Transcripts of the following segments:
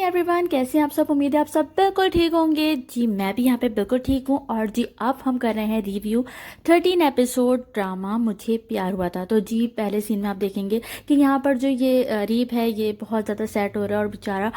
Morning everyone, कैसे हैं आप सब। उम्मीद है आप सब बिल्कुल ठीक होंगे। जी मैं भी यहाँ पे बिल्कुल ठीक हूँ। और जी अब हम कर रहे हैं रिव्यू 13 एपिसोड ड्रामा मुझे प्यार हुआ था। तो जी पहले सीन में आप देखेंगे कि यहाँ पर जो ये अरीब है ये बहुत ज़्यादा सैड हो रहा है और बेचारा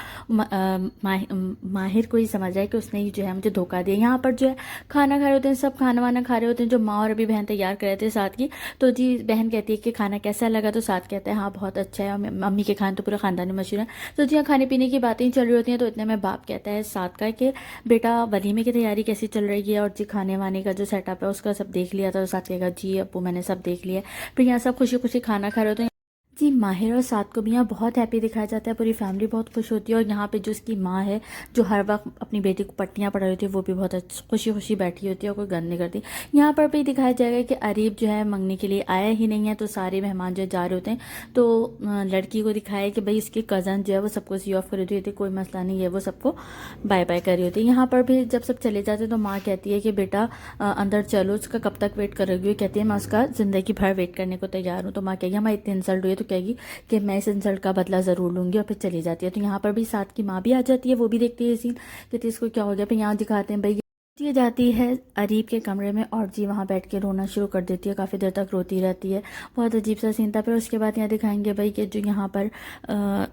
माहिर को ही समझ रहा है कि उसने ही जो है मुझे धोखा दिया। यहाँ पर जो है खाना खा रहे होते हैं, सब खाना वाना खा रहे होते हैं, जो माँ और अभी बहन तैयार कर रहे थे साथ की। तो जी बहन कहती है कि खाना कैसा लगा, तो साथ कहता है हाँ बहुत अच्छा है, और मम्मी के खाने तो पूरे खानदान में मशहूर है। तो जी हाँ खाने पीने की बातें चल रही होती हैं। तो इतने में बाप कहता है साथ का कि बेटा वलीमे की तैयारी कैसी चल रही है, और जी खाने वाने का जो सेटअप है उसका सब देख लिया था। तो साथ कहेगा जी अप्पू मैंने सब देख लिया है। फिर यहाँ सब खुशी खुशी खाना खा रहे होते हैं। जी माहिर और साथ को भी यहाँ बहुत हैप्पी दिखाया जाता है, पूरी फैमिली बहुत खुश होती है। और यहाँ पे जो उसकी माँ है जो हर वक्त अपनी बेटी को पट्टियाँ पढ़ा रही होती है, वो भी बहुत खुशी खुशी बैठी होती है और कोई गंद नहीं करती। यहाँ पर भी दिखाया जाएगा कि अरीब जो है मंगने के लिए आया ही नहीं है। तो सारे मेहमान जो जा रहे होते हैं, तो लड़की को दिखाया कि भाई इसकी कज़न जो है वो सबको सी ऑफ कर रही होती है, कोई मसला नहीं है, वो सबको बाय बाय कर रही होती है। यहाँ पर भी जब सब चले जाते हैं तो माँ कहती है कि बेटा अंदर चलो, उसका कब तक वेट कर रही हो। कहती है मैं उसका ज़िंदगी भर वेट करने को तैयार हूँ। तो माँ कहेगी हमारी इतनी इंसल्ट हुई है, तो कहेगी कि मैं इस इंसल्ट का बदला ज़रूर लूंगी, और फिर चली जाती है। तो यहाँ पर भी साथ की माँ भी आ जाती है, वो भी देखती है सीन, कहती है इसको क्या हो गया। फिर यहाँ दिखाते हैं भाई ये जाती है अरीब के कमरे में, और जी वहाँ बैठ के रोना शुरू कर देती है, काफ़ी देर तक रोती रहती है। बहुत अजीब सा सीन था। फिर उसके बाद यहाँ दिखाएंगे भाई कि जो यहाँ पर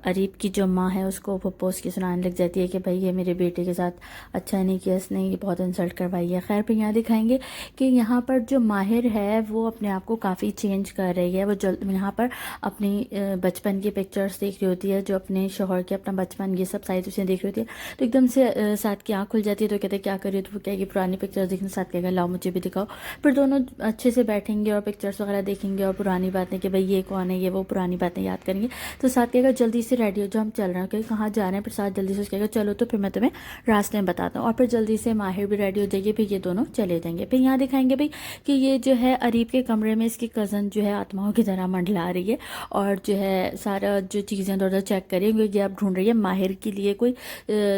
अरीब की जो माँ है उसको प्रपोज की सुनाने लग जाती है कि भाई ये मेरे बेटे के साथ अच्छा नहीं किया इसने, ये बहुत इंसल्ट करवाई है। खैर फिर यहाँ दिखाएंगे कि यहाँ पर जो माहिर है वो अपने आप को काफ़ी चेंज कर रही है। वो यहाँ पर अपनी बचपन की पिक्चर्स देख रही होती है, जो अपने शोहर के अपना बचपन ये सब सारी चीज़ें देख रही होती है। तो एकदम से साथ की आँख खुल जाती है। तो कहते हैं क्या कर रही हो, तो वो कहेगी पुरानी पिक्चर्स देखने। साथ कहेगा लाओ मुझे भी दिखाओ। फिर दोनों अच्छे से बैठेंगे और पिक्चर्स वगैरह देखेंगे और पुरानी बातें कि भाई ये कौन है, ये वो पुरानी बातें याद करेंगे। तो साथ कहेगा जल्दी से रेडी हो जो हम चल रहे हैं। कहेगा कहाँ जा रहे हैं। फिर साथ जल्दी से कहेगा चलो तो फिर मैं तुम्हें रास्ते में बताता हूँ। और फिर जल्दी से माहिर भी रेडी हो जाएगी, फिर ये दोनों चले जाएंगे। फिर यहाँ दिखाएंगे भाई कि ये जो है अरीब के कमरे में इसकी कज़न जो है आत्माओं की तरह मंडला रही है, और जो है सारा जो चीज़ें उधर चेक करेंगे। ये आप ढूंढ रही है माहिर के लिए कोई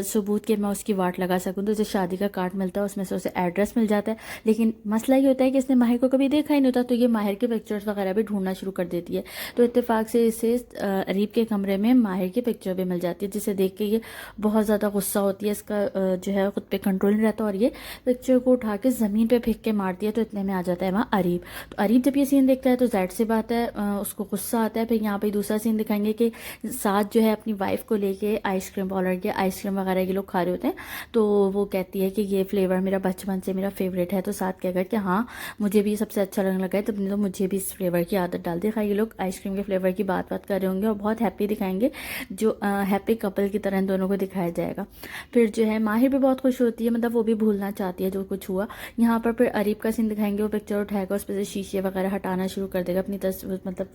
सबूत के मैं उसकी वाट लगा सकूँ। तो जो शादी का कार्ड मिलता है उसमें से उसे एड्रेस मिल जाता है, लेकिन मसला ये होता है कि इसने माहिर को कभी देखा ही नहीं होता। तो ये माहिर के पिक्चर्स वगैरह भी ढूंढना शुरू कर देती है। तो इत्तेफाक से इसे अरीब के कमरे में माहिर की पिक्चर भी मिल जाती है, जिसे देख के ये बहुत ज़्यादा गुस्सा होती है। इसका जो है खुद पे कंट्रोल नहीं रहता, और ये पिक्चर को उठा के ज़मीन पे फेंक के मारती है। तो इतने में आ जाता है वहाँ अरीब। तो अरीब जब ये सीन देखता है तो जाहिर सी बात है उसको गुस्सा आता है। फिर यहाँ पे दूसरा सीन दिखाएंगे कि साथ जो है अपनी वाइफ को लेके आइसक्रीम पार्लर के आइसक्रीम वगैरह ये लोग खा रहे होते हैं। तो वो कहती है कि ये फ्लेवर मेरा बचपन से मेरा फेवरेट है। तो साथ कहेगा कि हाँ मुझे भी सबसे अच्छा लगने लगा है, तुमने तो मुझे भी इस फ्लेवर की आदत डाल दी। ये लोग आइसक्रीम के फ्लेवर की बात कर रहे होंगे और बहुत हैप्पी दिखाएंगे, जो हैप्पी कपल की तरह इन दोनों को दिखाया जाएगा। फिर जो है माहिर भी बहुत खुश होती है, मतलब वो भी भूलना चाहती है जो कुछ हुआ। यहाँ पर फिर अरीब का सीन दिखाएंगे, वो पिक्चर उठाएगा, उस पर से शीशे वगैरह हटाना शुरू कर देगा अपनी तस्वीर, मतलब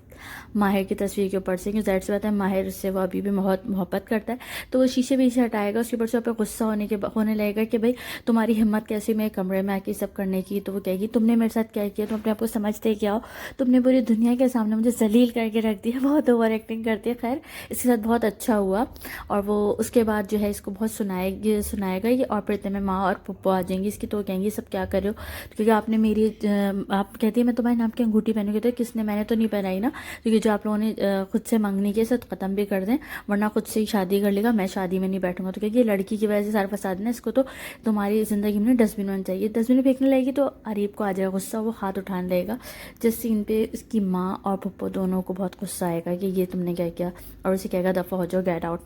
माहिर की तस्वीर के ऊपर से, क्योंकि जाहिर सी बात है माहिर उससे वो अभी भी बहुत मोहब्बत करता है। तो वो शीशे भी हटाएगा, उसके ऊपर से गुस्सा होने लगेगा कि भाई तुम्हारी हिम्मत कैसे मेरे कमरे में आके सब करने की। तो वो कहेगी तुमने मेरे साथ क्या किया, तुम अपने आप को समझते क्या हो, तुमने पूरी दुनिया के सामने मुझे जलील करके रख दिया। बहुत ओवर एक्टिंग करती है। खैर इसके साथ बहुत अच्छा हुआ। और वो उसके बाद जो है इसको बहुत सुनाएगा ये। और फिर इतने में माँ और पप्पू आ जाएंगी इसकी। तो कहेंगी सब क्या कर रहे हो, तो क्योंकि आपने मेरी आप कहती है मैं तुम्हारे नाम की अंगूठी पहनूंगी। तो किसने, मैंने तो नहीं पहनाई ना, क्योंकि जो आप लोगों ने खुद से मंगनी के साथ ख़त्म भी कर दें, वरना खुद से ही शादी कर लेगा, मैं शादी में नहीं बैठूंगा। तो क्योंकि लड़की की वजह से सारा फसाद ना, इसको तो तुम्हारी ज़िंदगी में डस्टबिन में चाहिए। डस्टबिन में फेंकने लगेगी तो अरीब को आ जाएगा गुस्सा, वो हाथ उठाने लगेगा। जिस सीन पे इसकी माँ और पप्पू दोनों को बहुत गुस्सा आएगा कि ये तुमने क्या किया, और उसे कहेगा दफ़ा हो जाओ, गेट आउट।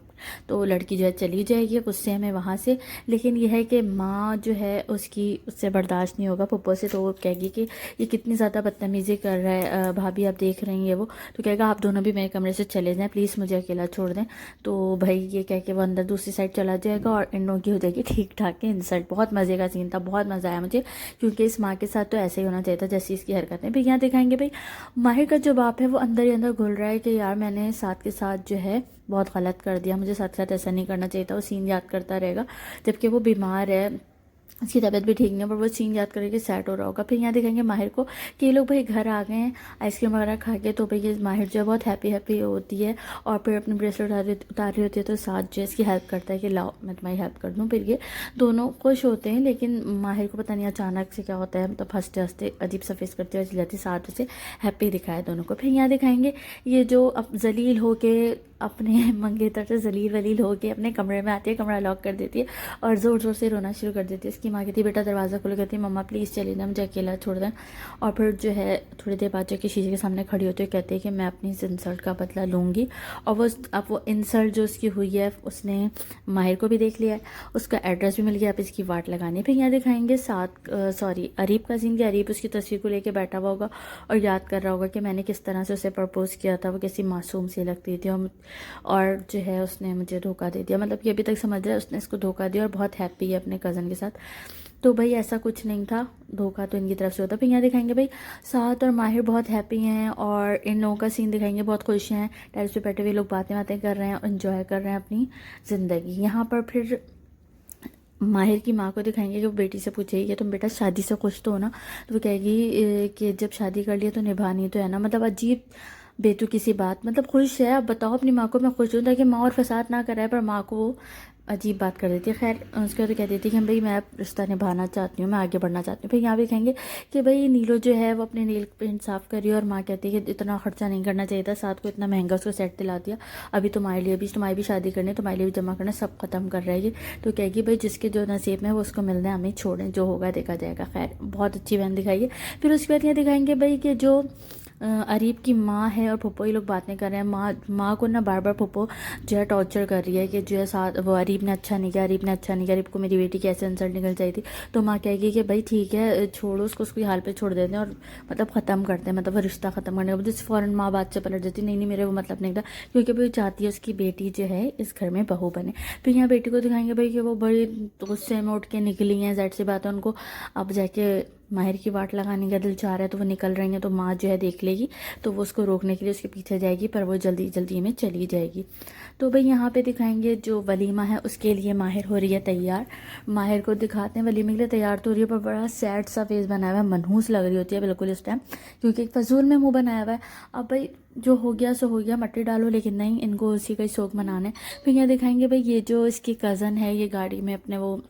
तो लड़की जो है चली जाएगी गुस्से में वहाँ से। लेकिन यह है कि माँ जो है उससे बर्दाश्त नहीं होगा पप्पू से। तो वो कहेगी कि ये कितनी ज़्यादा बदतमीज़ी कर रहा है, भाभी आप देख रही हैं वो। तो कहेगा आप दोनों भी मेरे कमरे से चले जाएं, प्लीज़ मुझे अकेला छोड़ दें। तो भाई ये कह के वो अंदर दूसरी साइड चला जाएगा, और इन लोगों की हो जाएगी ठीक ठाक के इंसल्ट। बहुत मज़े का सीन था, बहुत मज़ा आया मुझे, क्योंकि इस माँ के साथ तो ऐसे ही होना चाहिए था जैसी इसकी हरकतें। फिर यहाँ दिखाएंगे भाई माहिर का जो बाप है वो अंदर ही अंदर घुल रहा है कि यार मैंने साथ के साथ जो है बहुत गलत कर दिया, मुझे साथ साथ ऐसा नहीं करना चाहिए था। वो सीन याद करता रहेगा, जबकि वो बीमार है, उसकी तबीयत भी ठीक नहीं है, पर वो सीन याद करके सैड हो रहा होगा। फिर यहाँ दिखाएंगे माहिर को कि ये लोग भाई घर आ गए हैं आइसक्रीम वगैरह खा के। तो भाई ये माहिर जो है बहुत हैप्पी होती है, और फिर अपनी ब्रेसलेट उतार रही होती है। तो साथ जो है इसकी हेल्प करता है कि लाओ मैं तुम्हारी हेल्प कर दूँ। फिर ये दोनों खुश होते हैं, लेकिन माहिर को पता नहीं अचानक से क्या होता है, मतलब हंसते हंसते अजीब सा फेस करते हुए चली जाती, साथ उसे हैप्पी दिखाया दोनों को। फिर यहाँ दिखाएंगे ये जो अब जलील हो के अपने मंगेतर से जलील वलील होके अपने कमरे में आती है, कमरा लॉक कर देती है और ज़ोर ज़ोर से रोना शुरू कर देती है। इसकी माँ कहती है बेटा दरवाज़ा खोलो, कहती है मम्मा प्लीज़ चले ना, मुझे अकेला छोड़ दें। और फिर जो है थोड़ी देर बाद जाके शीशे के सामने खड़ी होती है, कहती है कि मैं अपनी इस इंसल्ट का बदला लूँगी। और वो अब वो इंसल्ट जो उसकी हुई है उसने माहिर को भी देख लिया है, उसका एड्रेस भी मिल गया, अब इसकी वाट लगानी है। फिर यहाँ दिखाएंगे अरीब का सीन, कि अरीब उसकी तस्वीर को लेके बैठा हुआ होगा और याद कर रहा होगा कि मैंने किस तरह से उसे प्रपोज़ किया था, वो कैसी मासूम सी लगती थी और जो है उसने मुझे धोखा दे दिया। मतलब ये अभी तक समझ रहा है उसने इसको धोखा दिया और बहुत हैप्पी है अपने कज़न के साथ। तो भाई ऐसा कुछ नहीं था, धोखा तो इनकी तरफ से होता। फिर यहाँ दिखाएंगे भाई साथ और माहिर बहुत हैप्पी हैं और इन लोगों का सीन दिखाएंगे, बहुत खुश हैं, टेरेस पे बैठे हुए लोग बातें कर रहे हैं, एंजॉय कर रहे हैं अपनी ज़िंदगी। यहाँ पर फिर माहिर की माँ को दिखाएंगे कि वो बेटी से पूछेगी कि तुम बेटा शादी से खुश तो हो ना, तो वो कहेगी कि जब शादी कर लिया तो निभानी तो है ना। मतलब अजीब बेतुकी सी बात, मतलब खुश है, अब बताओ अपनी माँ को मैं खुश हूँ, ताकि माँ और फसाद ना कराए, पर माँ को वो अजीब बात कर देती है। खैर उसके बाद तो कह देती है कि भाई मैं रिश्ता निभाना चाहती हूँ, मैं आगे बढ़ना चाहती हूँ। फिर यहाँ भी कहेंगे कि भाई नीलो जो है वो अपने नेल पेंट साफ़ करी और माँ कहती है कि इतना खर्चा नहीं करना चाहिए था, साथ को इतना महंगा उसको सेट दिला दिया, अभी तुम्हारी भी शादी करनी है, तुम्हारे लिए भी जमा करना, सब खत्म कर रही है। तो कहेगी भाई जिसके जो नसीब में है वो उसको मिलना है, हमें छोड़ें, जो होगा देखा जाएगा। खैर बहुत अच्छी बहन दिखाई है। फिर उसके बाद यहाँ दिखाएंगे भाई कि जो अरीब की माँ है और फुप्पो, ये लोग बातें कर रहे हैं। माँ को ना बार बार फुप्पो जो है टॉर्चर कर रही है कि जो है साथ वो अरीब ने अच्छा नहीं किया, अरीब को मेरी बेटी की ऐसे इंसल्ट निकल चाहिए थी। तो माँ कहेगी कि भाई ठीक है छोड़ो उसको, उसकी हाल पे छोड़ देते हैं और मतलब ख़त्म करते हैं, मतलब वो रिश्ता ख़त्म करने के बाद फ़ौरन माँ बात से पलट जाती, नहीं मेरे वो मतलब नहीं था, क्योंकि भाई चाहती है उसकी बेटी जो है इस घर में बहू बने। फिर यहाँ बेटी को दिखाएंगे भाई कि वो बड़ी गुस्से में उठ के निकली हैं, ज़ाहिर सी बात है उनको अब जाके माहिर की वाट लगाने का दिल चाह रहा है, तो वो निकल रही हैं, तो माँ जो है देख लेगी तो वो उसको रोकने के लिए उसके पीछे जाएगी, पर वो जल्दी जल्दी में चली जाएगी। तो भाई यहाँ पे दिखाएंगे जो वलीमा है उसके लिए माहिर हो रही है तैयार। माहिर को दिखाते हैं वलीमे के लिए तैयार तो हो रही है, पर बड़ा सैड सा फेस बनाया हुआ है, मनहूस लग रही होती है बिल्कुल इस टाइम, क्योंकि फजूल में मुँह बनाया हुआ है। अब भाई जो हो गया सो हो गया, मट्टी डालो, लेकिन नहीं, इनको उसी का ही शौक मनाना है। फिर यहाँ दिखाएंगे भाई ये जो इसकी कज़न है, ये गाड़ी में अपने वो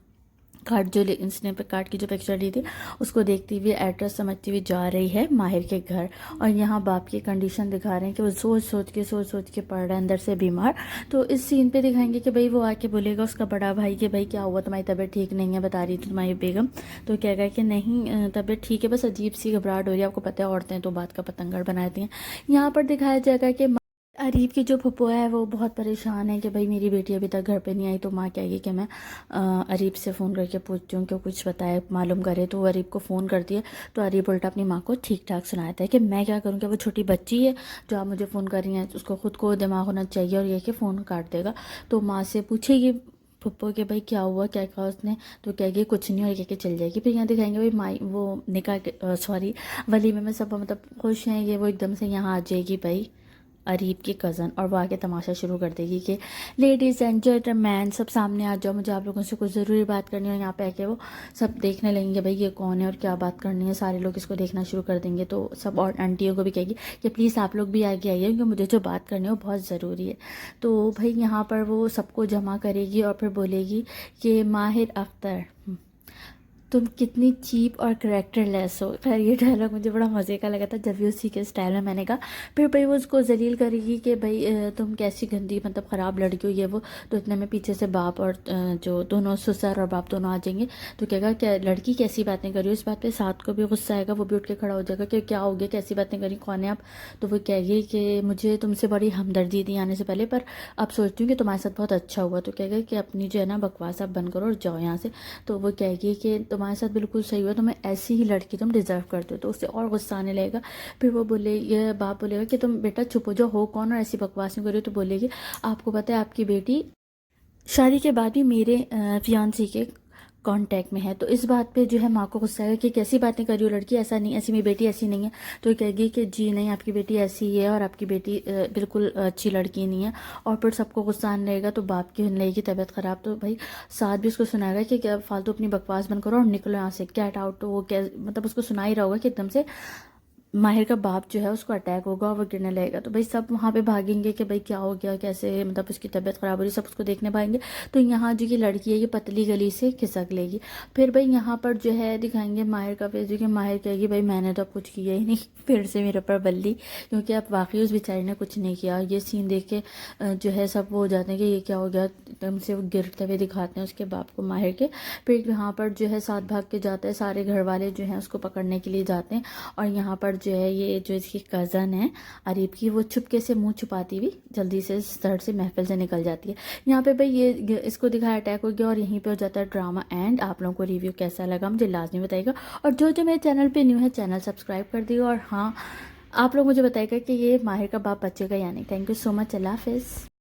कार्ड जो इसने पे कार्ड की जो पिक्चर ली थी उसको देखती हुई एड्रेस समझती हुई जा रही है माहिर के घर। और यहाँ बाप की कंडीशन दिखा रहे हैं कि वो सोच सोच के पड़ रहा है अंदर से बीमार। तो इस सीन पे दिखाएंगे कि भाई वो आके बोलेगा उसका बड़ा भाई कि भाई क्या हुआ, तुम्हारी तबीयत ठीक नहीं है, बता रही थी तुम्हारी बेगम। तो कहेगा कि नहीं तबीयत ठीक है, बस अजीब सी घबराहट हो रही है, आपको पता है औरतें तो बात का पतंगड़ बना देती हैं। यहाँ पर दिखाया जाएगा कि अरीब की जो फुप्पो है वो बहुत परेशान है कि भाई मेरी बेटी अभी तक घर पे नहीं आई। तो माँ कहेगी कि मैं अरीब से फ़ोन करके पूछती हूँ कि कुछ बताए, मालूम करे। तो वो अरीब को फ़ोन करती है, तो अरीब उल्टा अपनी माँ को ठीक ठाक सुनाता है कि मैं क्या करूँ, क्या वो छोटी बच्ची है जो आप मुझे फ़ोन कर रही हैं, उसको खुद को दिमाग होना चाहिए, और ये कि फ़ोन काट देगा। तो माँ से पूछेगी फुप्पो के भाई क्या हुआ, क्या कहा उसने, तो कहेगी कुछ नहीं, और कह के चल जाएगी। फिर यहाँ दिखाएंगे भाई माई वो वलीमे में सब मतलब खुश हैं, ये वो एकदम से यहाँ आ जाएगी भाई अरीब की कज़न, और वो आके तमाशा शुरू कर देगी कि लेडीज़ एंड जेंटलमैन सब सामने आ जाओ, मुझे आप लोगों से कुछ ज़रूरी बात करनी है। और यहाँ पे आके वो सब देखने लगेंगे भाई ये कौन है और क्या बात करनी है, सारे लोग इसको देखना शुरू कर देंगे। तो सब और आंटियों को भी कहेगी कि प्लीज़ आप लोग भी आगे आइए, क्योंकि मुझे जो बात करनी है वो बहुत ज़रूरी है। तो भाई यहाँ पर वो सबको जमा करेगी और फिर बोलेगी कि माहिर अख्तर तुम कितनी चीप और करेक्टरलेस हो। खैर ये डायलॉग मुझे बड़ा मज़े का लगा था जब भी उसी के स्टाइल में मैंने कहा। फिर भाई वो उसको जलील करेगी कि भाई तुम कैसी गंदी मतलब ख़राब लड़की हो ये वो। तो इतने में पीछे से बाप और जो दोनों ससुर और बाप दोनों आ जाएंगे। तो कहेगा क्या लड़की कैसी बातें कर रही हो। इस बात पे साथ को भी गुस्सा आएगा, वो भी उठ के खड़ा हो जाएगा कि क्या हो गया, कैसी बातें करी, कौन है आप। तो वो कहेगी कि मुझे तुमसे बड़ी हमदर्दी थी आने से पहले, पर अब सोचती हूँ कि तुम्हारे साथ बहुत अच्छा हुआ। तो कहेगा कि अपनी जो है ना बकवास आप बंद करो और जाओ यहाँ से। तो वो कहेगी कि तुम्हारे साथ बिल्कुल सही हुआ, तुम्हें ऐसी ही लड़की तुम डिज़र्व करते हो। तो उससे और गुस्सा आने लगेगा। फिर वो बोले ये बाप बोलेगा कि तुम बेटा चुप हो जाओ, हो कौन और ऐसी बकवास नहीं करो। तो बोलेगी आपको पता है आपकी बेटी शादी के बाद भी मेरे फियांसी के कांटेक्ट में है। तो इस बात पे जो है माँ को गुस्सा है कि कैसी बातें कर रही हो लड़की, ऐसा नहीं, ऐसी मेरी बेटी ऐसी नहीं है। तो कहेगी कि जी नहीं आपकी बेटी ऐसी ही है और आपकी बेटी बिल्कुल अच्छी लड़की नहीं है। और फिर सबको गुस्सा आने लगेगा। तो बाप की होने लगेगी तबीयत ख़राब। तो भाई साथ भी उसको सुनाएगा कि क्या फालतू अपनी बकवास बंद करो और निकलो यहाँ से, गेट आउट। तो वो क्या मतलब उसको सुना ही रहा होगा कि एकदम से माहिर का बाप जो है उसको अटैक होगा और वो गिरने लगेगा। तो भाई सब वहाँ पे भागेंगे कि भाई क्या हो गया, कैसे, मतलब उसकी तबीयत ख़राब हो रही, सब उसको देखने पाएंगे। तो यहाँ जो की लड़की है ये पतली गली से खिसक लेगी। फिर भाई यहाँ पर जो है दिखाएंगे माहिर का फेस, जो कि माहिर कहेगी भाई मैंने तो अब कुछ किया ही नहीं, फिर से मेरे ऊपर बल्ली, क्योंकि अब वाकई उस बेचारी ने कुछ नहीं किया। ये सीन देख के जो है सब वो हो जाते हैं कि ये क्या हो गया, एकदम से वो गिरते हुए दिखाते हैं उसके बाप को माहिर के। फिर यहाँ पर जो है साथ भाग के जाता है, सारे घर वाले जो हैं उसको पकड़ने के लिए जाते हैं। और यहाँ पर जो है ये जो इसकी कज़न है अरीब की, वो चुपके से मुंह छुपाती हुई जल्दी से सर से महफिल से निकल जाती है। यहाँ पे भाई ये इसको दिखाया अटैक हो गया और यहीं पे हो जाता है ड्रामा एंड। आप लोगों को रिव्यू कैसा लगा मुझे लाजमी बताइएगा, और जो जो मेरे चैनल पे न्यू है चैनल सब्सक्राइब कर दिएगा। और हाँ, आप लोग मुझे बताइएगा कि ये माहिर का बाप बचेगा या नहीं। थैंक यू सो मच, अल्लाह हाफिज़।